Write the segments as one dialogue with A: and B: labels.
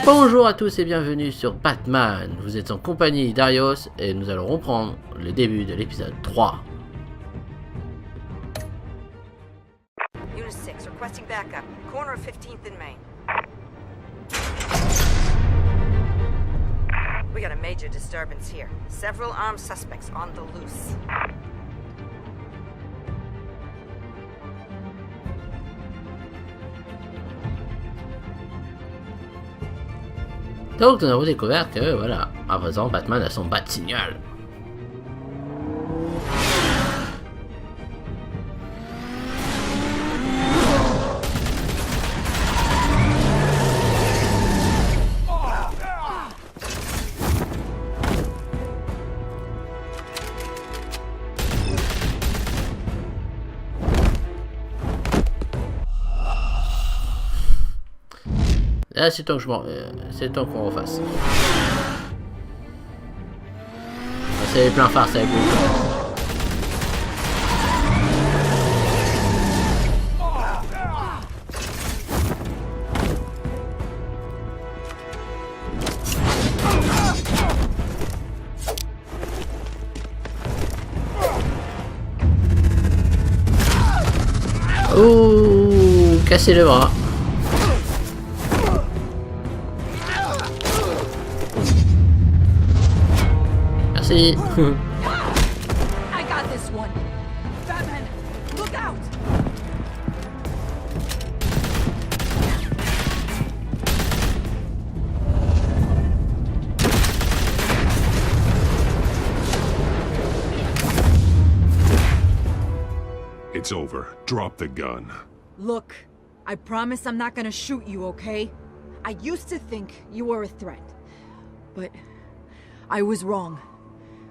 A: Bonjour à tous et bienvenue sur Batman. Vous êtes en compagnie d'Arios et nous allons reprendre le début de l'épisode 3.
B: Unit 6, requesting backup. Corner of 15th and Main. We got a major disturbance here. Several armed suspects on the loose.
A: Donc nous avons découvert que voilà, à présent Batman a son bat signal. Là, c'est temps que c'est temps qu'on refasse. C'est plein farce avec vous. Oh, casser le bras. Merci.
C: I got this one. Batman, look out.
D: It's over. Drop the gun.
C: Look, I promise I'm not gonna shoot you, okay? I used to think you were a threat, but I was wrong.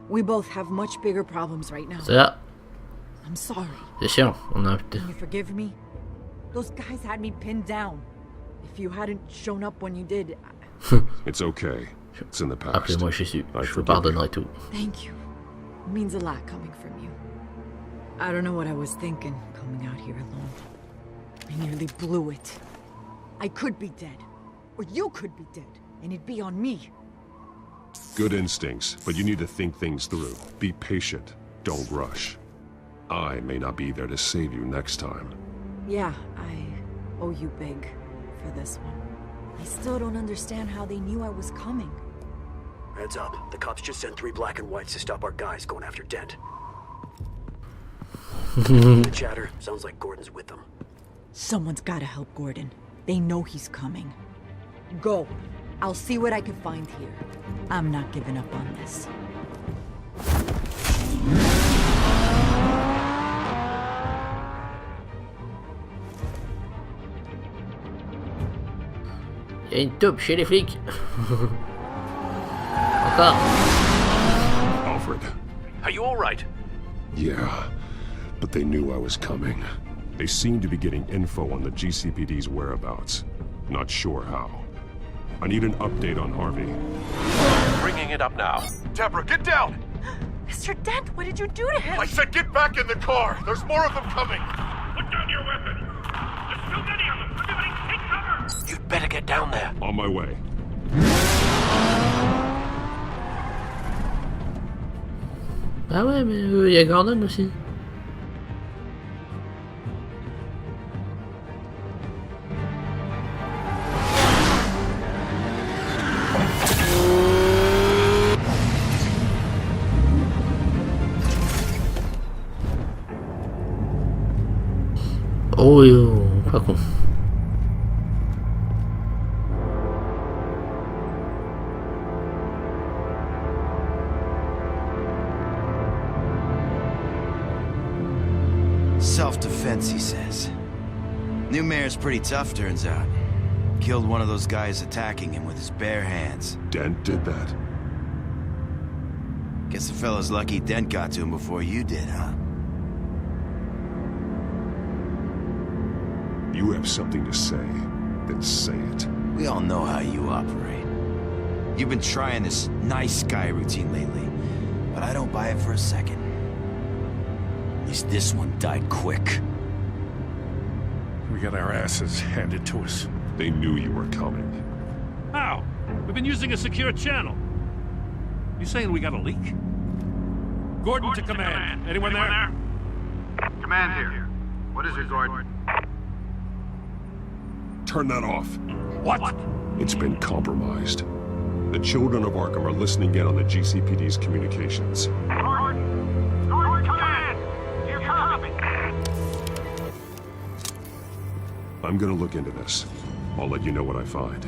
C: We both have much bigger problems right now.
A: C'est là.
C: I'm sorry.
A: C'est chiant. On a.
C: Can you forgive me? Those guys had me pinned down. If you hadn't shown up when you did,
D: It's okay. It's in the past.
A: Appelez-moi Jésus.
D: I
A: Je vous
D: forgive
A: pardonnerai tout.
C: thank you. It means a lot coming from you. I don't know what I was thinking coming out here alone. I nearly blew it. I could be dead. Or you could be dead. And it'd be on me.
D: Good instincts, but you need to think things through. Be patient. Don't rush. I may not be there to save you next time.
C: Yeah, I owe you big for this one. I still don't understand how they knew I was coming.
E: Heads up. The cops just sent 3 black and whites to stop our guys going after Dent. The chatter sounds like Gordon's with them.
C: Someone's gotta help Gordon. They know he's coming. Go. I'll see what I can find here. I'm not giving up on this.
A: Il y a une taupe chez les flics. Encore.
D: Alfred.
E: Are you all right?
D: Yeah, but they knew I was coming. They seem to be getting info on the GCPD's whereabouts. Not sure how. I need an update on Harvey.
F: Bringing it up now. Deborah, get down!
C: Mr. Dent, what did you do to him?
F: I said get back in the car! There's more of them coming! Put down your weapon! There's too many of them! Everybody take cover!
E: You'd better get down there.
D: On my way.
A: Ah ouais, mais il y a Gordon aussi. Oh yo, pas con.
G: Self-defense, he says. New mayor's pretty tough, turns out. Killed one of those guys attacking him with his bare hands.
D: Dent did that?
G: Guess the fella's lucky Dent got to him before you did, huh?
D: You have something to say, then say it.
G: We all know how you operate. You've been trying this nice guy routine lately, but I don't buy it for a second. At least this one died quick.
F: get our asses handed to us.
D: They knew you were coming.
F: How? We've been using a secure channel. You saying we got a leak? Gordon to command. Anyone there?
H: Command here. What is it, Gordon?
D: Turn that off.
F: What?
D: It's been compromised. The children of Arkham are listening in on the GCPD's communications.
H: Gordon! Gordon, command! Here, copy!
D: I'm gonna look into this. I'll let you know what I find.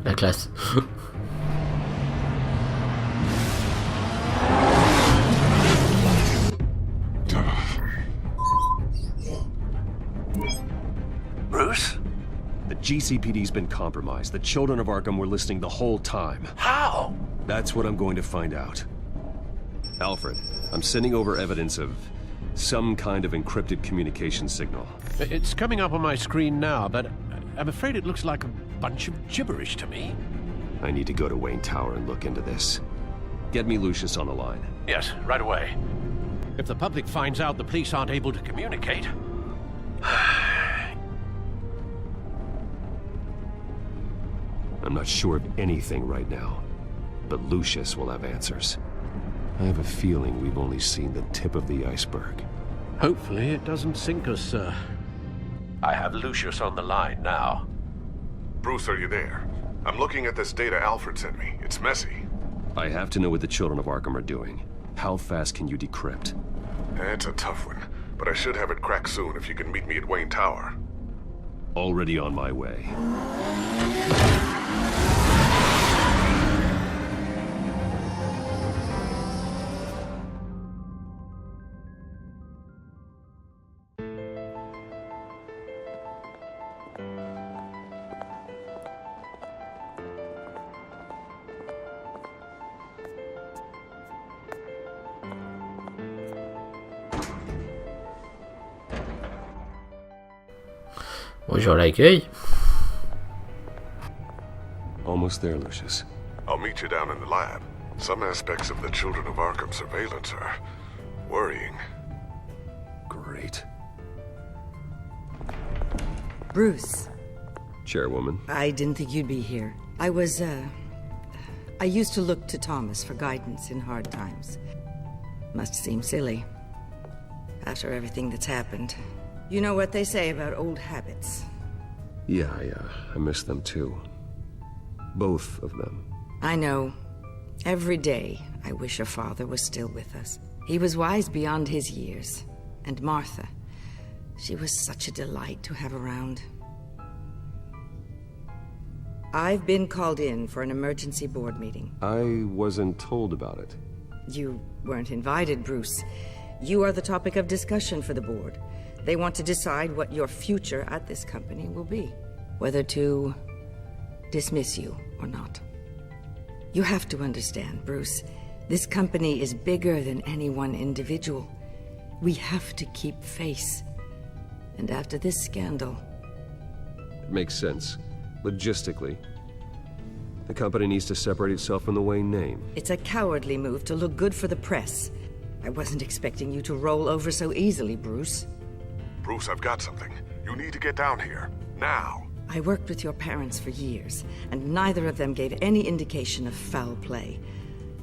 A: La classe.
E: Bruce?
I: The GCPD's been compromised. The children of Arkham were listening the whole time.
E: How?
I: That's what I'm going to find out. Alfred, I'm sending over evidence of some kind of encrypted communication signal.
J: It's coming up on my screen now, but I'm afraid it looks like a bunch of gibberish to me.
I: I need to go to Wayne Tower and look into this. Get me Lucius on the line.
J: Yes, right away. If the public finds out the police aren't able to communicate...
I: I'm not sure of anything right now, but Lucius will have answers. I have a feeling we've only seen the tip of the iceberg.
J: Hopefully it doesn't sink us, sir. I have Lucius on the line now.
K: Bruce, are you there? I'm looking at this data Alfred sent me. It's messy.
I: I have to know what the children of Arkham are doing. How fast can you decrypt?
K: It's a tough one, but I should have it cracked soon if you can meet me at Wayne Tower.
I: Already on my way.
A: Bonjour l'accueil.
D: Almost there, Lucius.
K: I'll meet you down in the lab. Some aspects of the Children of Arkham surveillance are worrying.
I: Great.
C: Bruce,
I: Chairwoman.
C: I didn't think you'd be here. I used to look to Thomas for guidance in hard times. Must seem silly. After everything that's happened. You know what they say about old habits.
I: Yeah, I miss them too. Both of them.
C: I know. Every day, I wish your father was still with us. He was wise beyond his years. And Martha, she was such a delight to have around. I've been called in for an emergency board meeting.
I: I wasn't told about it.
C: You weren't invited, Bruce. You are the topic of discussion for the board. They want to decide what your future at this company will be. Whether to dismiss you or not. You have to understand, Bruce. This company is bigger than any one individual. We have to keep face. And after this scandal...
I: It makes sense. Logistically. The company needs to separate itself from the Wayne name.
C: It's a cowardly move to look good for the press. I wasn't expecting you to roll over so easily, Bruce.
K: Bruce, I've got something. You need to get down here. Now.
C: I worked with your parents for years, and neither of them gave any indication of foul play.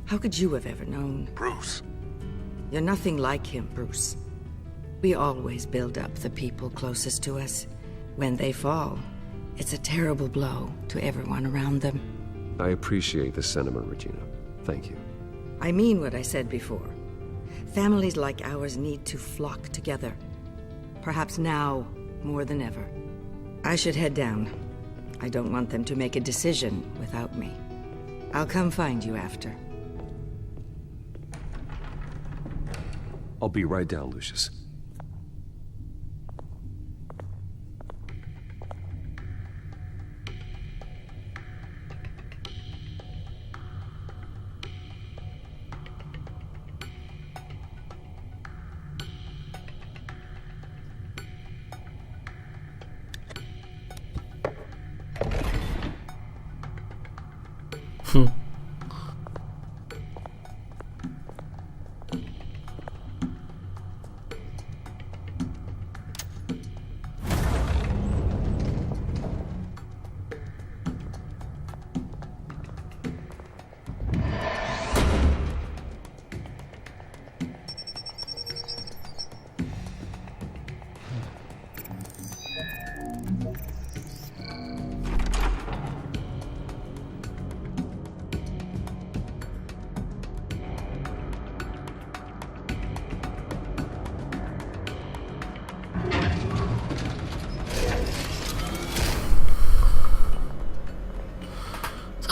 C: How could you have ever known?
K: Bruce.
C: You're nothing like him, Bruce. We always build up the people closest to us. When they fall, it's a terrible blow to everyone around them.
I: I appreciate the sentiment, Regina. Thank you.
C: I mean what I said before. Families like ours need to flock together. Perhaps now more than ever. I should head down. I don't want them to make a decision without me. I'll come find you after.
I: I'll be right down, Lucius.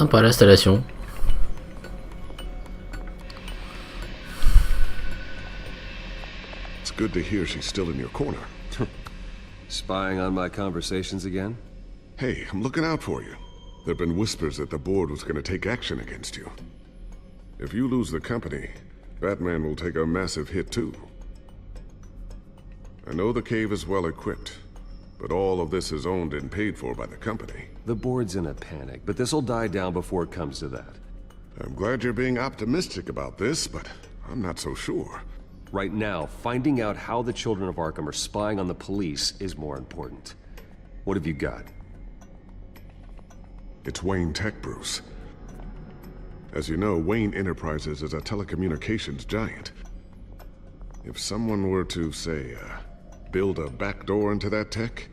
A: Sympa l'installation.
D: It's good to hear she's still in your corner.
I: Spying on my conversations again?
D: Hey, I'm looking out for you. There've been whispers that the board was going to take action against you. If you lose the company, Batman will take a massive hit too. I know the cave is well equipped, but all of this is owned and paid for by the company.
I: The board's in a panic, but this'll die down before it comes to that.
D: I'm glad you're being optimistic about this, but I'm not so sure.
I: Right now, finding out how the children of Arkham are spying on the police is more important. What have you got?
D: It's Wayne Tech, Bruce. As you know, Wayne Enterprises is a telecommunications giant. If someone were to, say, build a backdoor into that tech...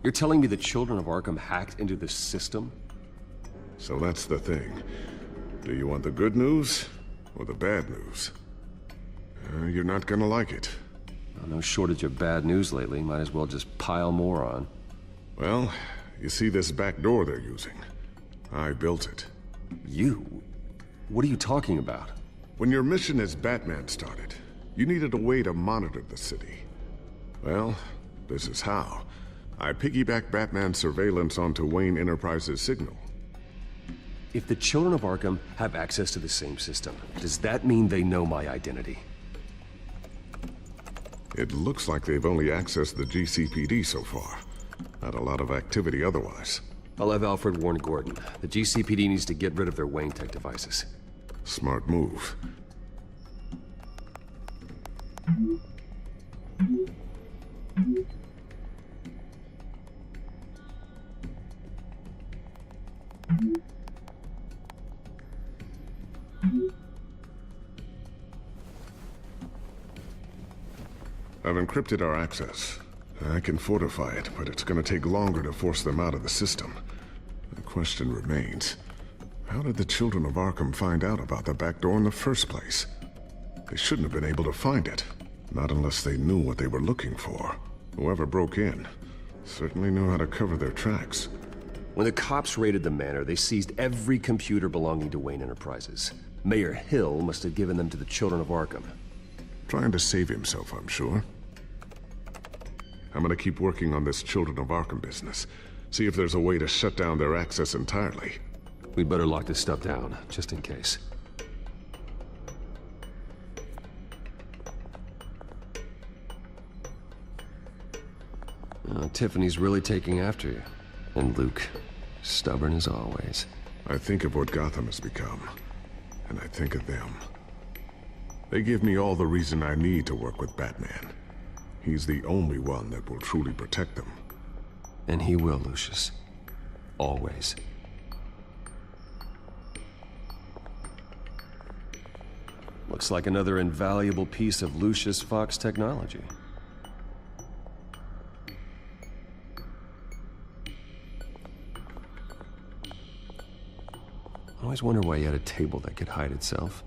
I: You're telling me the children of Arkham hacked into this system?
D: So that's the thing. Do you want the good news or the bad news? You're not gonna like it.
I: Well, no shortage of bad news lately. Might as well just pile more on.
D: Well, you see this back door they're using? I built it.
I: You? What are you talking about?
D: When your mission as Batman started, you needed a way to monitor the city. Well, this is how. I piggybacked Batman's surveillance onto Wayne Enterprises' signal.
I: If the children of Arkham have access to the same system, does that mean they know my identity?
D: It looks like they've only accessed the GCPD so far. Not a lot of activity otherwise.
I: I'll have Alfred warn Gordon. The GCPD needs to get rid of their Wayne Tech devices.
D: Smart move. I've encrypted our access. I can fortify it, but it's gonna take longer to force them out of the system. The question remains, how did the children of Arkham find out about the back door in the first place? They shouldn't have been able to find it. Not unless they knew what they were looking for. Whoever broke in certainly knew how to cover their tracks.
I: When the cops raided the manor, they seized every computer belonging to Wayne Enterprises. Mayor Hill must have given them to the children of Arkham.
D: Trying to save himself, I'm sure. I'm gonna keep working on this Children of Arkham business. See if there's a way to shut down their access entirely.
I: We'd better lock this stuff down, just in case. Tiffany's really taking after you. And Luke, stubborn as always.
D: I think of what Gotham has become, and I think of them. They give me all the reason I need to work with Batman. He's the only one that will truly protect them.
I: And he will, Lucius. Always. Looks like another invaluable piece of Lucius Fox technology. I always wonder why you had a table that could hide itself.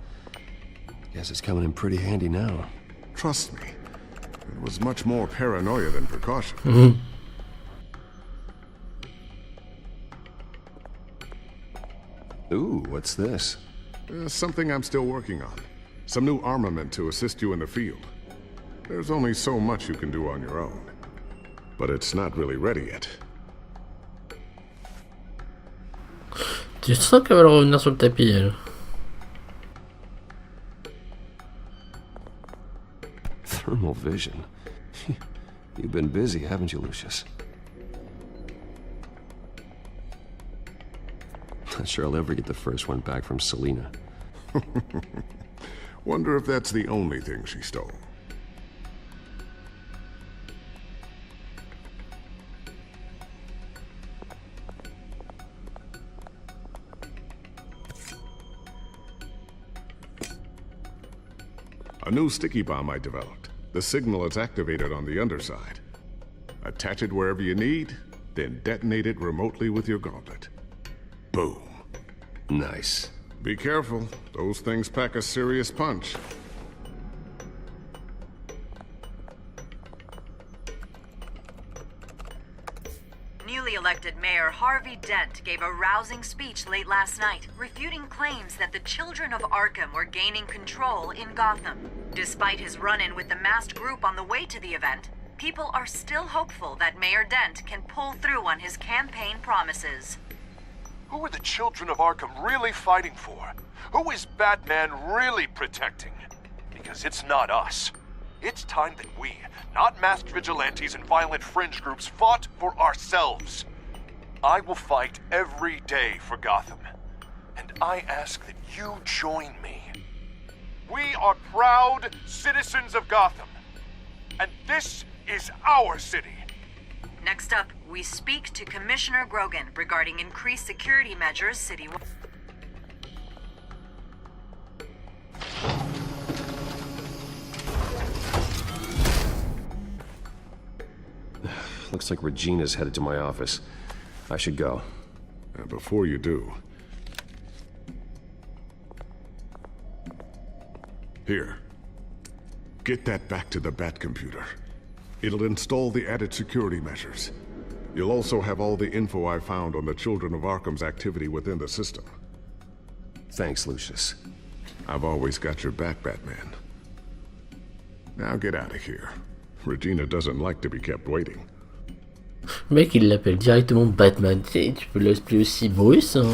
I: Guess it's coming in pretty handy now.
D: Trust me, it was much more paranoia than precaution.
I: Ooh, what's this?
D: Something I'm still working on. Some new armament to assist you in the field. There's only so much you can do on your own. But it's not really ready yet.
A: Tu sens qu'elle va revenir sur le tapis, elle.
I: Thermal vision. You've been busy, haven't you, Lucius? Not sure I'll ever get the first one back from Selina.
D: Wonder if that's the only thing she stole. A new sticky bomb I developed. The signal is activated on the underside. Attach it wherever you need, then detonate it remotely with your gauntlet. Boom.
I: Nice.
D: Be careful. Those things pack a serious punch.
B: Newly elected
L: elected Mayor Harvey Dent gave a rousing speech late last night, refuting claims that the children of Arkham were gaining control in Gotham. Despite his run-in with the masked group on the way to the event, people are still hopeful that Mayor Dent can pull through on his campaign promises.
M: Who are the children of Arkham really fighting for? Who is Batman really protecting? Because it's not us. It's time that we, not masked vigilantes and violent fringe groups, fought for ourselves. I will fight every day for Gotham. And I ask that you join me. We are proud citizens of Gotham. And this is our city.
L: Next up, we speak to Commissioner Grogan regarding increased security measures citywide.
I: Looks like Regina's headed to my office. I should go.
D: Before you do... Here. Get that back to the Bat computer. It'll install the added security measures. You'll also have all the info I found on the Children of Arkham's activity within the system.
I: Thanks, Lucius.
D: I've always got your back, Batman. Now get out of here. Regina doesn't like to be kept waiting.
A: Le mec il l'appelle directement Batman. Tu peux l'appeler aussi Bruce, hein.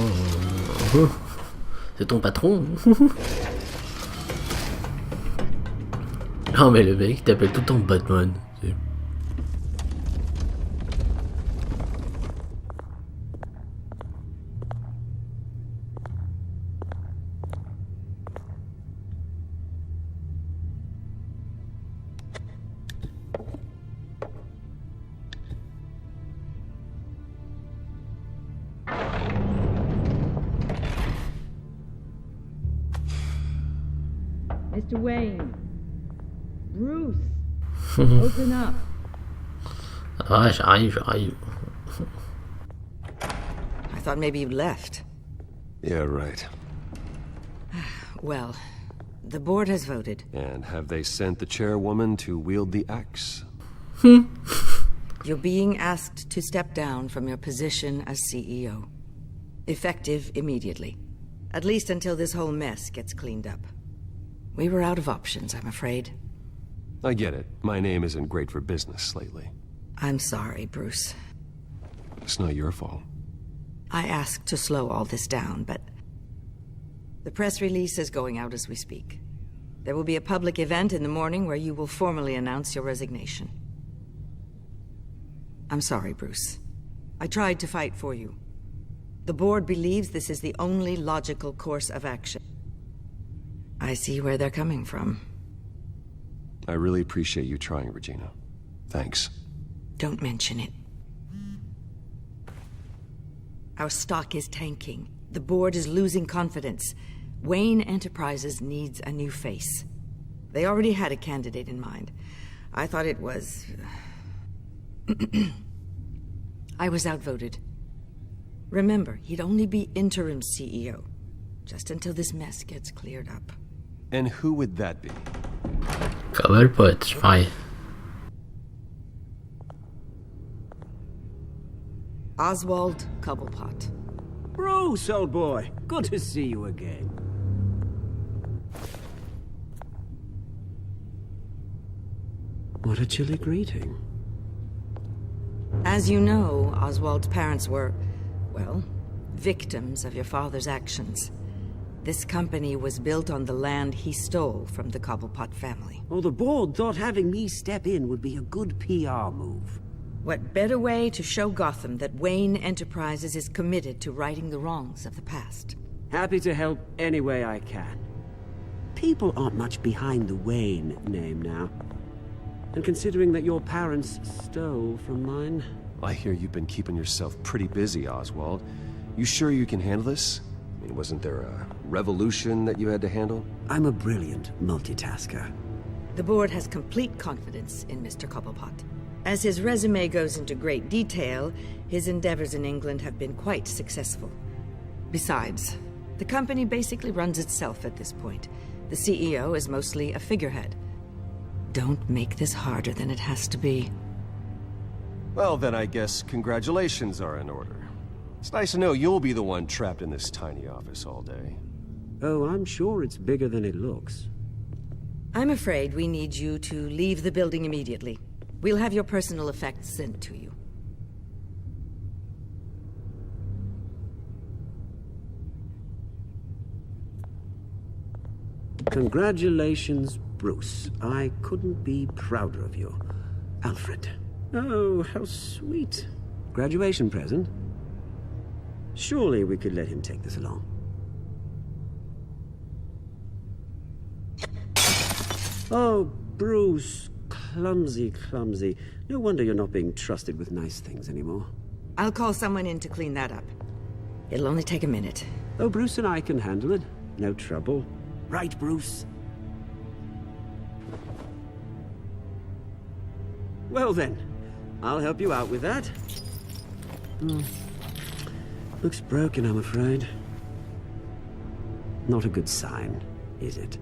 A: C'est ton patron. Non mais le mec il t'appelle tout le temps Batman.
C: Mr. Wayne. Bruce. Open up.
A: Ah, j'arrive.
B: I thought maybe you left.
I: Yeah, right.
B: Well, the board has voted.
I: And have they sent the chairwoman to wield the axe?
B: You're being asked to step down from your position as CEO. Effective immediately. At least until this whole mess gets cleaned up. We were out of options, I'm afraid.
I: I get it. My name isn't great for business lately.
B: I'm sorry, Bruce.
I: It's not your fault.
B: I asked to slow all this down, but... The press release is going out as we speak. There will be a public event in the morning where you will formally announce your resignation. I'm sorry, Bruce. I tried to fight for you. The board believes this is the only logical course of action. I see where they're coming from.
I: I really appreciate you trying, Regina. Thanks.
B: Don't mention it. Our stock is tanking. The board is losing confidence. Wayne Enterprises needs a new face. They already had a candidate in mind. I thought it was... I was outvoted. Remember, he'd only be interim CEO. Just until this mess gets cleared up.
I: And who would that be?
A: Comme pote, je parie.
B: Oswald Cobblepot.
E: Bruce, old boy. Good to see you again. What a chilly greeting.
B: As you know, Oswald's parents were, well, victims of your father's actions. This company was built on the land he stole from the Cobblepot family.
E: Well, the board thought having me step in would be a good PR move.
B: What better way to show Gotham that Wayne Enterprises is committed to righting the wrongs of the past?
E: Happy to help any way I can. People aren't much behind the Wayne name now. And considering that your parents stole from mine...
I: I hear you've been keeping yourself pretty busy, Oswald. You sure you can handle this? I mean, wasn't there a revolution that you had to handle?
E: I'm a brilliant multitasker.
B: The board has complete confidence in Mr. Cobblepot. As his resume goes into great detail, his endeavors in England have been quite successful. Besides, the company basically runs itself at this point. The CEO is mostly a figurehead. Don't make this harder than it has to be.
I: Well, then I guess congratulations are in order. It's nice to know you'll be the one trapped in this tiny office all day.
E: Oh, I'm sure it's bigger than it looks.
B: I'm afraid we need you to leave the building immediately. We'll have your personal effects sent to you.
E: Congratulations, Bruce. I couldn't be prouder of you. Alfred. Oh, how sweet. Graduation present? Surely we could let him take this along. Oh, Bruce. Clumsy, clumsy. No wonder you're not being trusted with nice things anymore.
B: I'll call someone in to clean that up. It'll only take a minute.
E: Oh, Bruce and I can handle it. No trouble. Right, Bruce? Well then, I'll help you out with that. Looks broken, I'm afraid. Not a good sign, is it?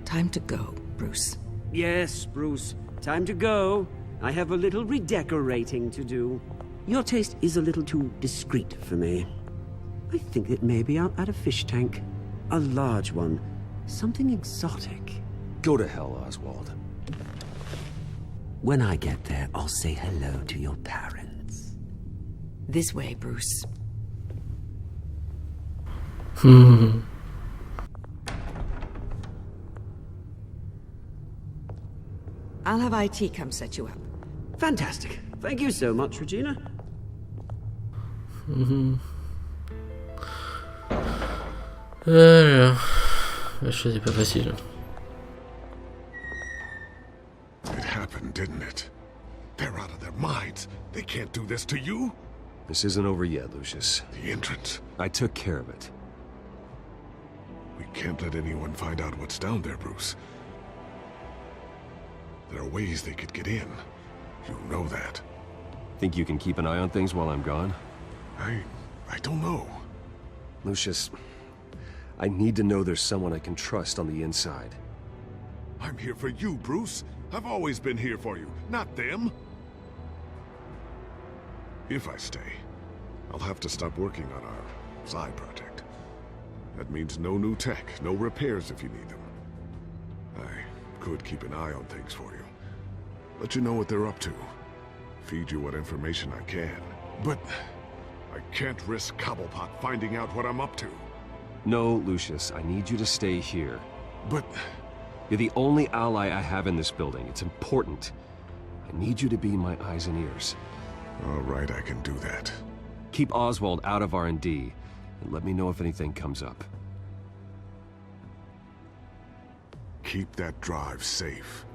B: Time to go, Bruce.
E: Yes, Bruce. Time to go. I have a little redecorating to do. Your taste is a little too discreet for me. I think that maybe I'll add a fish tank. A large one. Something exotic.
I: Go to hell, Oswald.
E: When I get there, I'll say hello to your parents.
B: This way, Bruce. I'll have IT come set you up.
E: Fantastic. Thank you so much, Regina.
A: Alors, la chose est pas facile.
D: It happened, didn't it? They're out of their minds. They can't do this to you.
I: This isn't over yet, Lucius.
D: The entrance.
I: I took care of it.
D: We can't let anyone find out what's down there, Bruce. There are ways they could get in. You know that.
I: Think you can keep an eye on things while I'm gone?
D: I don't know.
I: Lucius, I need to know there's someone I can trust on the inside.
D: I'm here for you, Bruce. I've always been here for you, not them. If I stay, I'll have to stop working on our side project. That means no new tech, no repairs if you need them. I could keep an eye on things for you. Let you know what they're up to. Feed you what information I can. But I can't risk Cobblepot finding out what I'm up to.
I: No, Lucius, I need you to stay here.
D: But...
I: You're the only ally I have in this building. It's important. I need you to be my eyes and ears.
D: All right, I can do that.
I: Keep Oswald out of R&D, and let me know if anything comes up.
D: Keep that drive safe.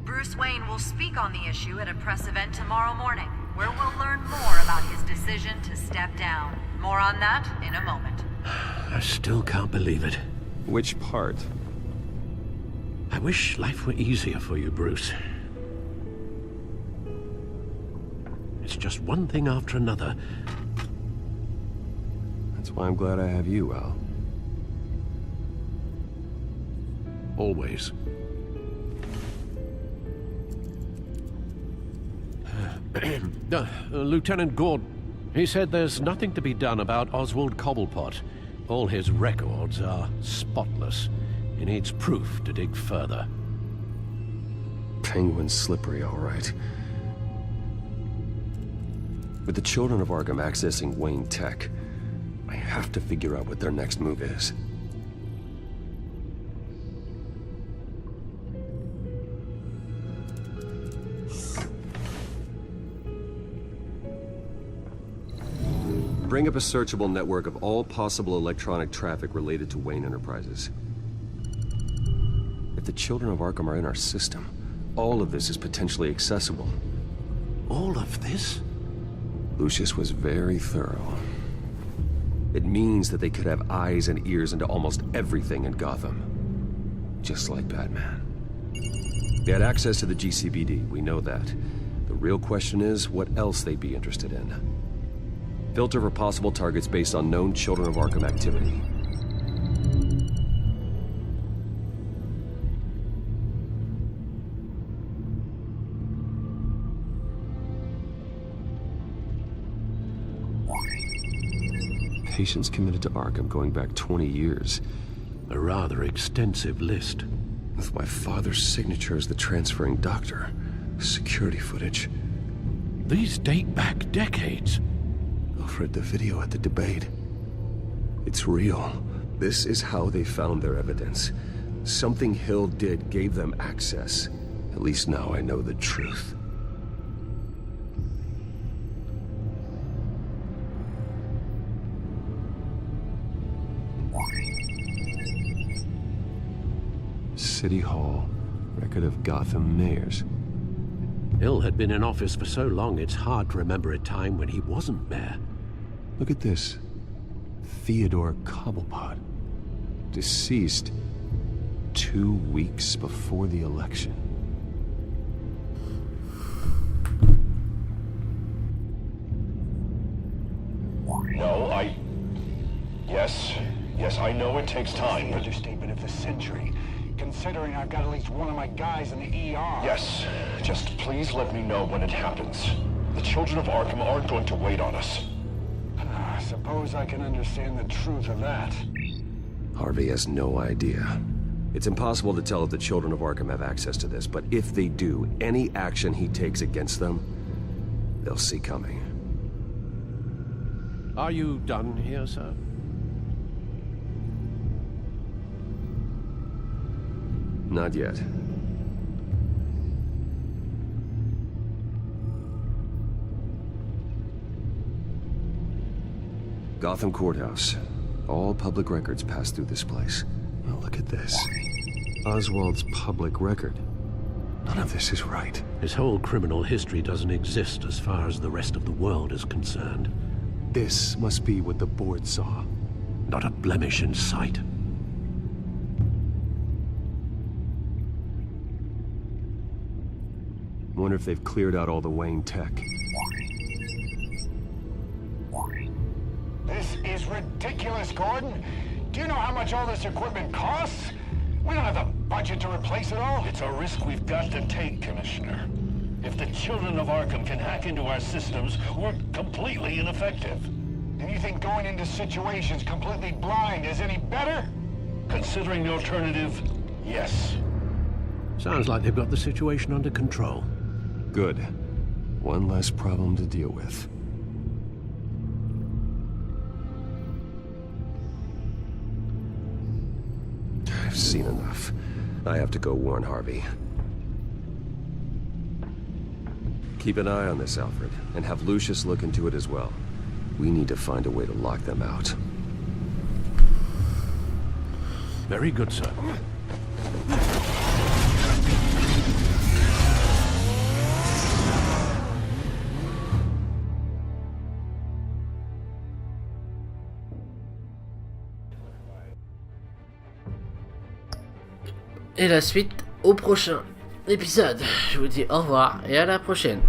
L: Bruce Wayne will speak on the issue at a press event tomorrow morning, where we'll learn more about his decision to step down. More on that in a moment.
J: I still can't believe it.
I: Which part?
J: I wish life were easier for you, Bruce. It's just one thing after another.
I: That's why I'm glad I have you, Al.
J: Always. Lieutenant Gordon, he said there's nothing to be done about Oswald Cobblepot. All his records are spotless. He needs proof to dig further.
I: Penguin's slippery, all right. With the children of Arkham accessing Wayne Tech, I have to figure out what their next move is. Bring up a searchable network of all possible electronic traffic related to Wayne Enterprises. If the children of Arkham are in our system, all of this is potentially accessible.
J: All of this?
I: Lucius was very thorough. It means that they could have eyes and ears into almost everything in Gotham. Just like Batman. They had access to the GCPD, we know that. The real question is what else they'd be interested in. Filter for possible targets based on known Children of Arkham activity. Patients committed to Arkham going back 20 years.
J: A rather extensive list.
I: With my father's signature as the transferring doctor. Security footage.
J: These date back decades.
I: I've read the video at the debate. It's real. This is how they found their evidence. Something Hill did gave them access. At least now I know the truth. City Hall. Record of Gotham mayors.
J: Hill had been in office for so long, it's hard to remember a time when he wasn't mayor.
I: Look at this. Theodore Cobblepot. Deceased 2 weeks before the election.
N: No, Yes, I know it takes time, but... Understatement of the century. Considering I've got at least one of my guys in the ER. Yes, just please let me know when it happens. The children of Arkham aren't going to wait on us. I suppose I can understand the truth of that.
I: Harvey has no idea. It's impossible to tell if the children of Arkham have access to this, but if they do, any action he takes against them, they'll see coming.
J: Are you done here, sir?
I: Not yet. Gotham Courthouse. All public records pass through this place. Well, look at this. Oswald's public record. None of this is right.
J: His whole criminal history doesn't exist as far as the rest of the world is concerned.
I: This must be what the board saw.
J: Not a blemish in sight.
I: Wonder if they've cleared out all the Wayne tech.
N: This is ridiculous, Gordon. Do you know how much all this equipment costs? We don't have the budget to replace it all.
F: It's a risk we've got to take, Commissioner. If the children of Arkham can hack into our systems, we're completely ineffective.
N: And you think going into situations completely blind is any better?
F: Considering the alternative, yes.
J: Sounds like they've got the situation under control.
I: Good. One less problem to deal with. I've seen enough. I have to go warn Harvey. Keep an eye on this, Alfred, and have Lucius look into it as well. We need to find a way to lock them out.
J: Very good, sir.
A: Et la suite au prochain épisode. Je vous dis au revoir et à la prochaine.